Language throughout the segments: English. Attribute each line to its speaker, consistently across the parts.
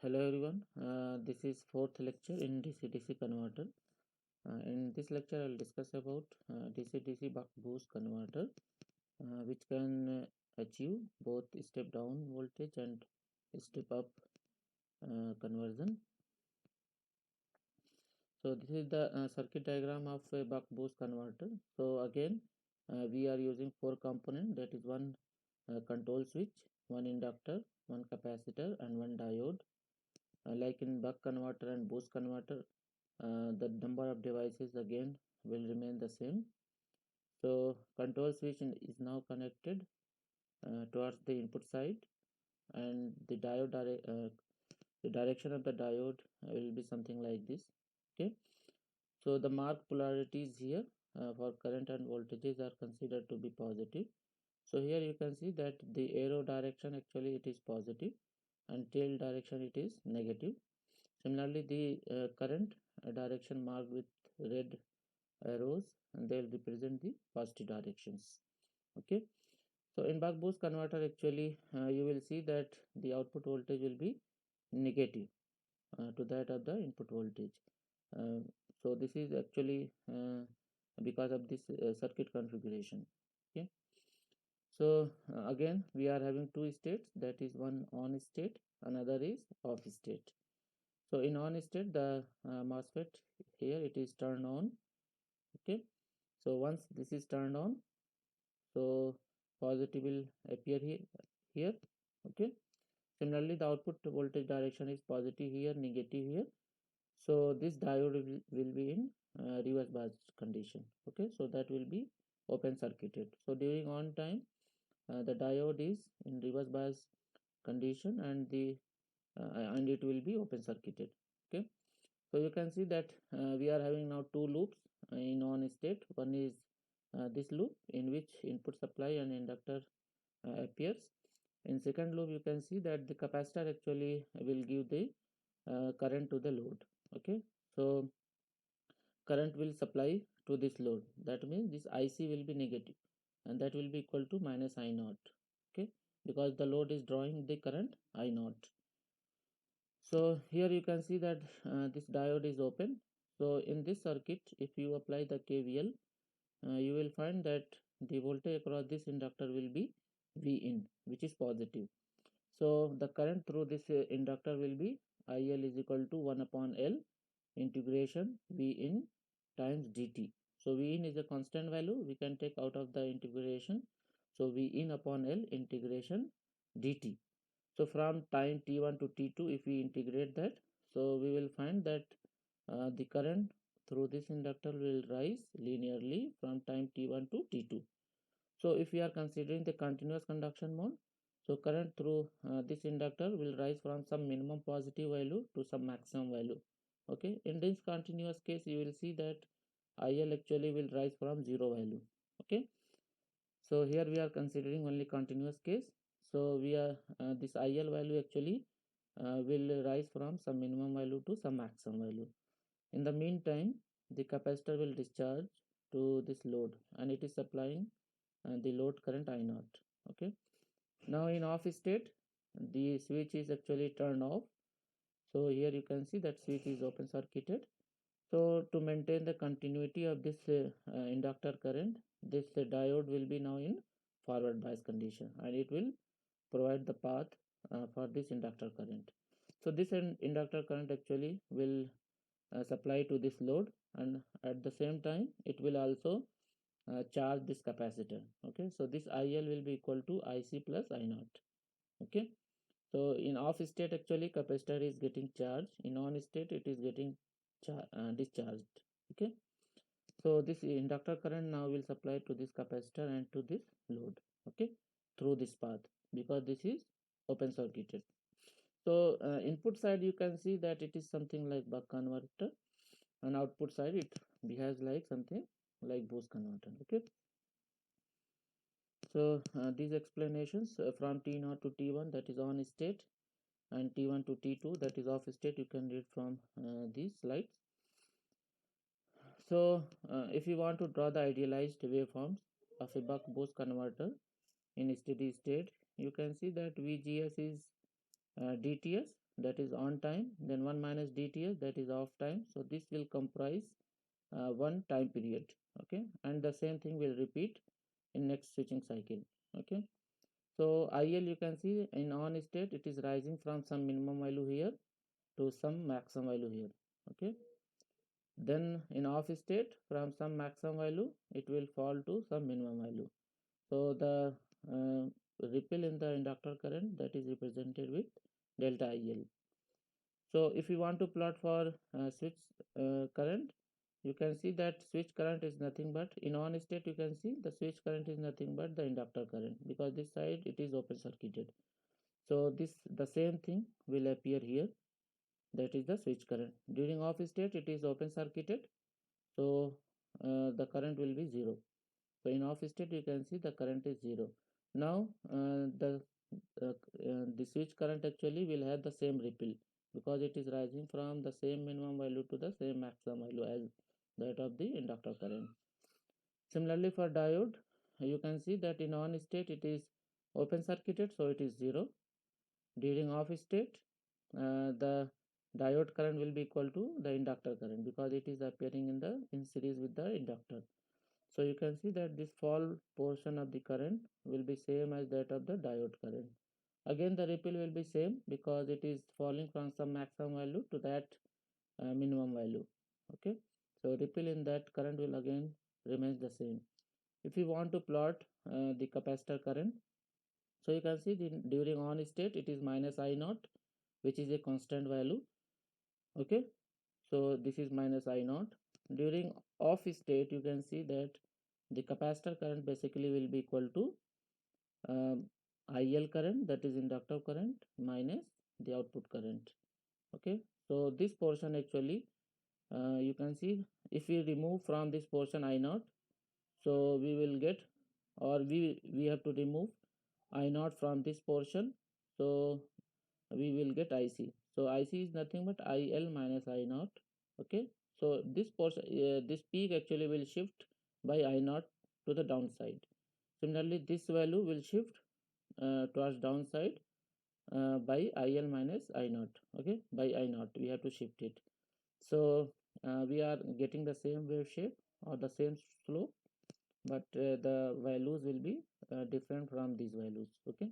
Speaker 1: Hello everyone, this is fourth lecture in DC-DC converter. In this lecture, I will discuss about DC-DC buck boost converter, which can achieve both step down voltage and step up conversion. So this is the circuit diagram of a buck boost converter. So again, we are using four components, that is one control switch, one inductor, one capacitor, and one diode. Like in buck converter and boost converter, the number of devices again will remain the same. So control switch is now connected towards the input side, and the direction of the diode will be something like this. Okay, so the marked polarities here for current and voltages are considered to be positive. So here you can see that the arrow direction actually it is positive and tail direction it is negative. Similarly, the current direction marked with red arrows, and they will represent the positive directions. Okay, so in buck boost converter actually you will see that the output voltage will be negative to that of the input voltage. uh, so this is actually because of this circuit configuration. Okay, so again we are having two states, that is one on state, another is off state. So in on state, the MOSFET here it is turned on. Okay, so once this is turned on, so positive will appear here. Okay, similarly the output voltage direction is positive here, negative here. So this diode will be in reverse bias condition. Okay, so that will be open circuited. So during on time, the diode is in reverse bias condition, and it will be open circuited. Okay, so you can see that we are having now two loops in on state. One is this loop in which input supply and inductor appears. In second loop, you can see that the capacitor actually will give the current to the load. Okay, so current will supply to this load. That means this IC will be negative, and that will be equal to minus I naught. Okay, because the load is drawing the current I naught. So here you can see that this diode is open. So in this circuit, if you apply the KVL, you will find that the voltage across this inductor will be V in, which is positive. So the current through this inductor will be IL is equal to 1 upon L integration V in times dt. So V in is a constant value, we can take out of the integration. So V in upon L integration dt. So from time t1 to t2, if we integrate that, so we will find that the current through this inductor will rise linearly from time t1 to t2. So if we are considering the continuous conduction mode, so current through this inductor will rise from some minimum positive value to some maximum value. Okay, in this continuous case, you will see that IL actually will rise from zero value. Okay, so here we are considering only continuous case. So we are this IL value actually will rise from some minimum value to some maximum value. In the meantime, the capacitor will discharge to this load, and it is supplying the load current I naught. Okay, now in off state, the switch is actually turned off. So here you can see that switch is open circuited. So to maintain the continuity of this inductor current, this diode will be now in forward bias condition, and it will provide the path for this inductor current. So this inductor current actually will supply to this load, and at the same time it will also charge this capacitor. Okay, so this IL will be equal to IC plus I naught. Okay, so in off state actually capacitor is getting charged, in on state it is getting discharged. Okay, so this inductor current now will supply to this capacitor and to this load. Okay, through this path, because this is open circuited. So input side you can see that it is something like buck converter, and output side it behaves like something like boost converter. Okay, so these explanations from T0 to T1, that is on state, and T1 to T2, that is off state, you can read from these slides. So if you want to draw the idealized waveforms of a buck boost converter in steady state, you can see that VGS is DTS, that is on time, then 1 minus dTs, that is off time. So this will comprise one time period. Okay, and the same thing will repeat in next switching cycle. Okay, so IL, you can see in on state it is rising from some minimum value here to some maximum value here. Okay, then in off state from some maximum value it will fall to some minimum value. So the ripple in the inductor current, that is represented with delta IL. So if you want to plot for switch current, you can see that switch current is nothing but, in on state you can see the switch current is nothing but the inductor current, because this side it is open circuited. So this, the same thing will appear here, that is the switch current. During off state it is open circuited, so the current will be 0. So in off state you can see the current is 0. Now the switch current actually will have the same ripple, because it is rising from the same minimum value to the same maximum value as that of the inductor current. Similarly for diode, you can see that in on state it is open circuited, so it is 0. During off state, the diode current will be equal to the inductor current, because it is appearing in series with the inductor. So you can see that this fall portion of the current will be same as that of the diode current. Again the ripple will be same, because it is falling from some maximum value to that minimum value. Okay, so ripple in that current will again remains the same. If you want to plot the capacitor current, so you can see during on state it is minus I naught, which is a constant value. Okay, so this is minus I naught. During off state you can see that the capacitor current basically will be equal to IL current, that is inductor current, minus the output current. Okay, so this portion actually you can see, if we remove from this portion I naught, so we will get, or we have to remove I naught from this portion, so we will get IC. So IC is nothing but IL minus I naught. Okay, so this portion, this peak actually will shift by I naught to the downside. Similarly this value will shift towards downside by IL minus I naught. Okay, by I naught we have to shift it. So we are getting the same wave shape or the same slope, but the values will be different from these values. Okay,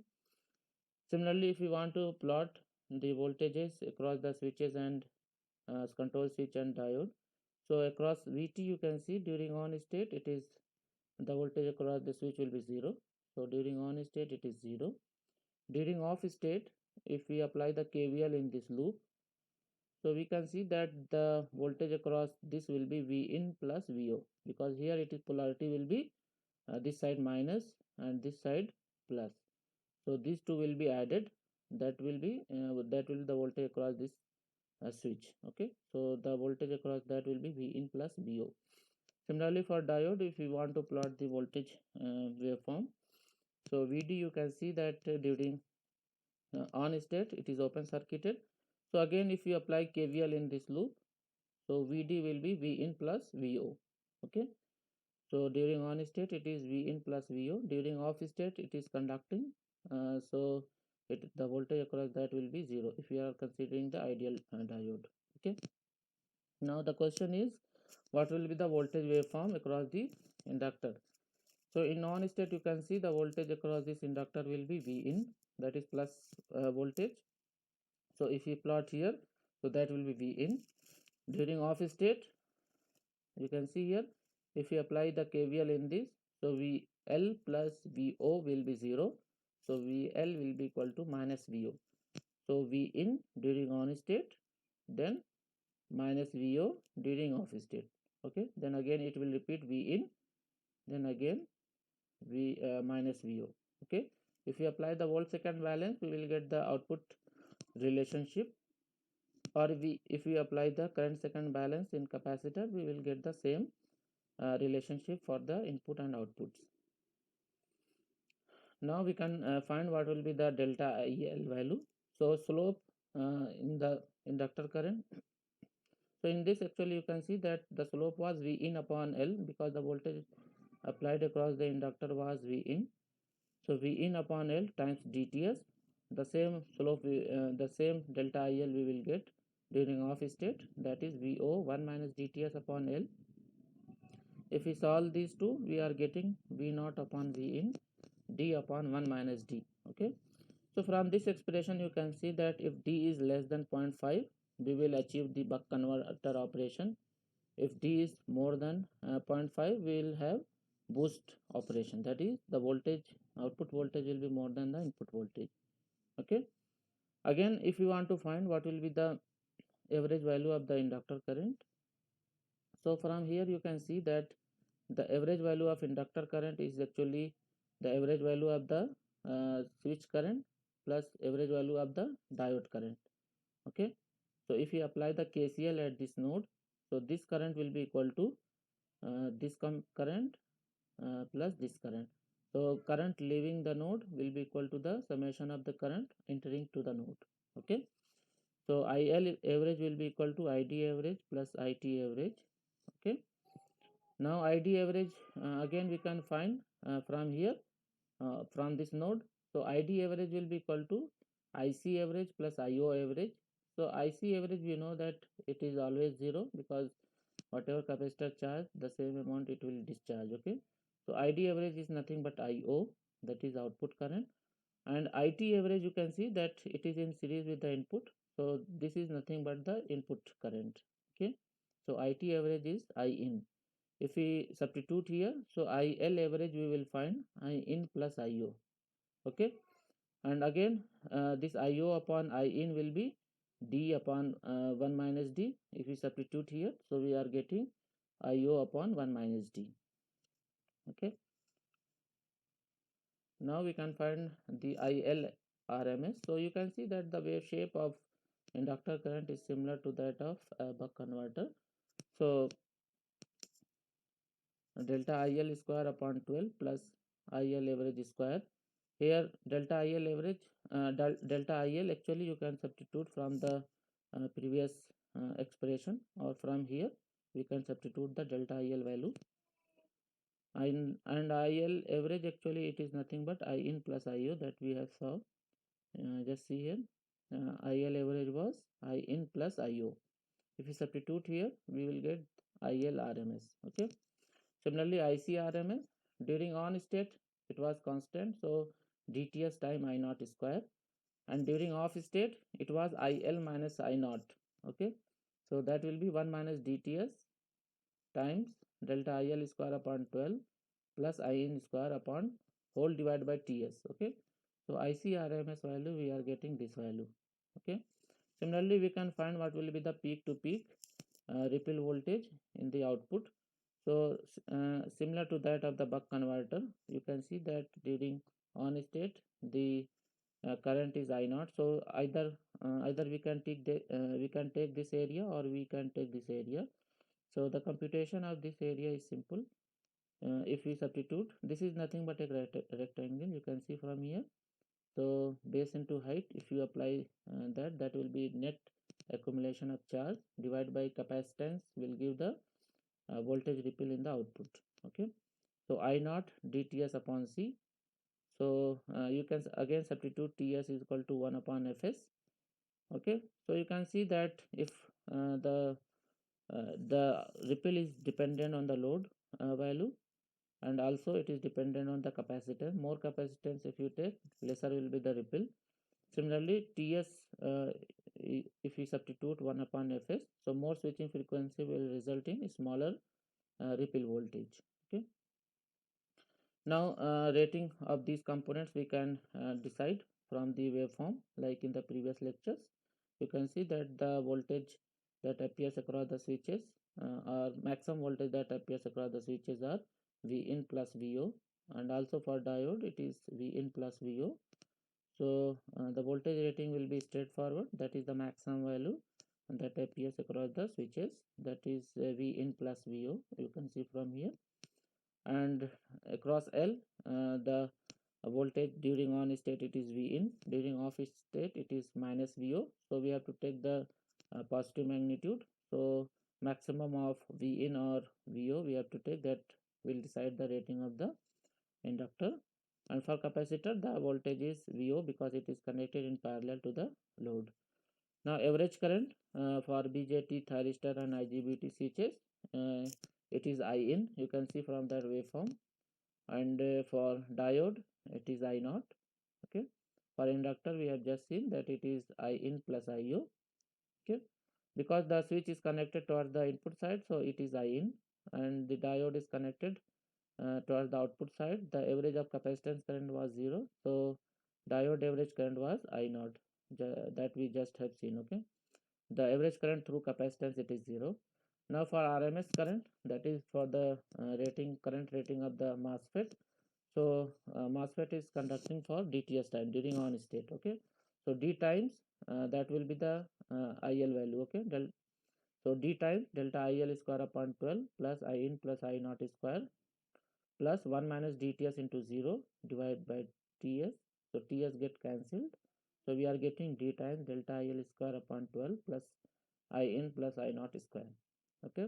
Speaker 1: similarly if we want to plot the voltages across the switches and control switch and diode, so across VT you can see during on state it is, the voltage across the switch will be 0. So during on state it is 0. During off state, if we apply the KVL in this loop, so we can see that the voltage across this will be V in plus VO, because here it is polarity will be this side minus and this side plus. So these two will be added, that will be the voltage across this switch. Okay, so the voltage across that will be V in plus VO. Similarly for diode, if we want to plot the voltage waveform, so VD you can see that during on state it is open circuited. So again if you apply KVL in this loop, so VD will be V in plus VO. Okay, so during on state it is V in plus VO. During off state it is conducting, so the voltage across that will be 0 if we are considering the ideal diode. Okay, now the question is, what will be the voltage waveform across the inductor? So in on state you can see the voltage across this inductor will be V in, that is plus voltage. So if we plot here, so that will be V in. During off state you can see here, if we apply the KVL in this, so VL plus VO will be 0. So VL will be equal to minus VO. So V in during on state, then minus VO during off state. Okay, then again it will repeat V in, then again V minus VO. Okay, if we apply the volt second balance, we will get the output relationship, or if we apply the current second balance in capacitor, we will get the same relationship for the input and outputs. Now we can find what will be the delta IL value. So slope in the inductor current. So in this actually you can see that the slope was V in upon L, because the voltage applied across the inductor was V in. So V in upon L times DTS. the same slope, the same delta IL we will get during off state, that is VO 1 minus dTs upon L. If we solve these two, we are getting V naught upon V in d upon 1 minus d. Okay, so from this expression you can see that if d is less than 0.5, we will achieve the buck converter operation. If d is more than 0.5, we will have boost operation, that is the voltage, output voltage will be more than the input voltage. Okay, again if you want to find what will be the average value of the inductor current, so from here you can see that the average value of inductor current is actually the average value of the switch current plus average value of the diode current. Okay, so if you apply the KCL at this node, so this current will be equal to this current plus this current. So current leaving the node will be equal to the summation of the current entering to the node. Okay, so IL average will be equal to ID average plus IT average. Okay, now ID average again we can find from here, from this node. So ID average will be equal to IC average plus IO average. So IC average we know that it is always 0, because whatever capacitor charge, the same amount it will discharge. Okay, so ID average is nothing but IO, that is output current, and IT average you can see that it is in series with the input, so this is nothing but the input current. Okay, so IT average is I in. If we substitute here, so IL average we will find I in plus IO. Okay, and again this IO upon I in will be D upon 1 minus D. If we substitute here, so we are getting IO upon 1 minus D. Okay, now we can find the IL RMS. So you can see that the wave shape of inductor current is similar to that of a buck converter. So delta IL square upon 12 plus IL average square. Here delta IL average, delta IL actually you can substitute from the previous expression, or from here we can substitute the delta IL value. And IL average actually it is nothing but I in plus IO that we have solved. Just see here, IL average was I in plus IO. If we substitute here, we will get IL RMS. Okay, similarly IC RMS, during on state it was constant, so dTs time I naught square, and during off state it was IL minus I naught. Okay, so that will be 1 minus dTs times delta IL square upon 12 plus I in square upon whole divided by Ts. Okay, so IC RMS value we are getting this value. Okay, similarly we can find what will be the peak to peak ripple voltage in the output. So similar to that of the buck converter, you can see that during on state the current is I naught. So either we can take this area or we can take this area. So the computation of this area is simple. If we substitute, this is nothing but a rectangle, you can see from here. So base into height, if you apply that will be net accumulation of charge divided by capacitance will give the voltage ripple in the output. Okay, so I naught dTs upon C. So you can again substitute Ts is equal to 1 upon Fs. Okay, so you can see that if the ripple is dependent on the load value, and also it is dependent on the capacitance. More capacitance if you take, lesser will be the ripple. Similarly Ts, if we substitute 1 upon Fs, so more switching frequency will result in smaller ripple voltage. Okay, now rating of these components we can decide from the waveform, like in the previous lectures. You can see that the voltage that appears across the switches, or maximum voltage that appears across the switches, are V in plus VO, and also for diode it is V in plus VO. So the voltage rating will be straightforward, that is the maximum value that appears across the switches, that is V in plus VO, you can see from here. And across L, the voltage during on state it is V in, during off state it is minus VO. So we have to take the positive magnitude. So maximum of V in or VO we have to take, that will decide the rating of the inductor. and for capacitor the voltage is VO because it is connected in parallel to the load. Now average current for BJT, thyristor and IGBT switches, it is I in, you can see from that waveform, and for diode it is I naught. Okay, for inductor we have just seen that it is I in plus IO. Okay, because the switch is connected towards the input side, so it is I in, and the diode is connected towards the output side. The average of capacitance current was 0, so diode average current was I naught, that we just have seen. Okay, the average current through capacitance it is 0. Now for RMS current, that is for the current rating of the MOSFET. So MOSFET is conducting for DTS time during on state. Okay, so D times that will be the IL value. Okay, so D times delta IL square upon 12 plus I in plus I naught square plus 1 minus dTs into 0 divided by Ts. So Ts get cancelled. So we are getting D times delta IL square upon 12 plus I in plus I naught square. Okay.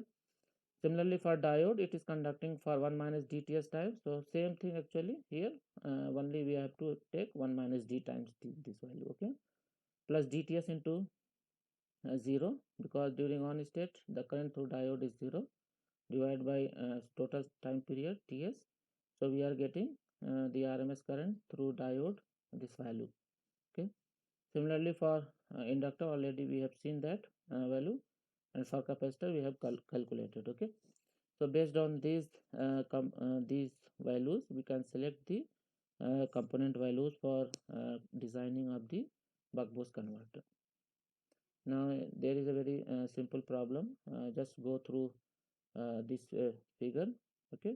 Speaker 1: Similarly for diode, it is conducting for 1 minus dTs time. So same thing actually here. Only we have to take 1 minus d times this value. Okay. Plus dTs into 0, because during on state the current through diode is 0, divided by total time period Ts. So we are getting the RMS current through diode, this value. Okay. Similarly for inductor, already we have seen that value, and for capacitor we have calculated. Okay. So based on these values, we can select the component values for designing of the buck-boost converter. Now there is a very simple problem. Just go through this figure. Okay,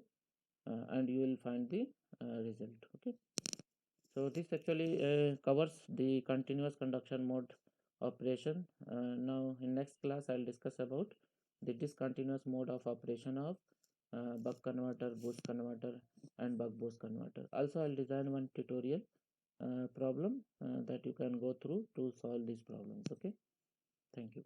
Speaker 1: and you will find the result. Okay, so this actually covers the continuous conduction mode operation. Now in next class I'll discuss about the discontinuous mode of operation of buck converter, boost converter and buck boost converter. Also I'll design one tutorial problem that you can go through to solve these problems. Okay, thank you.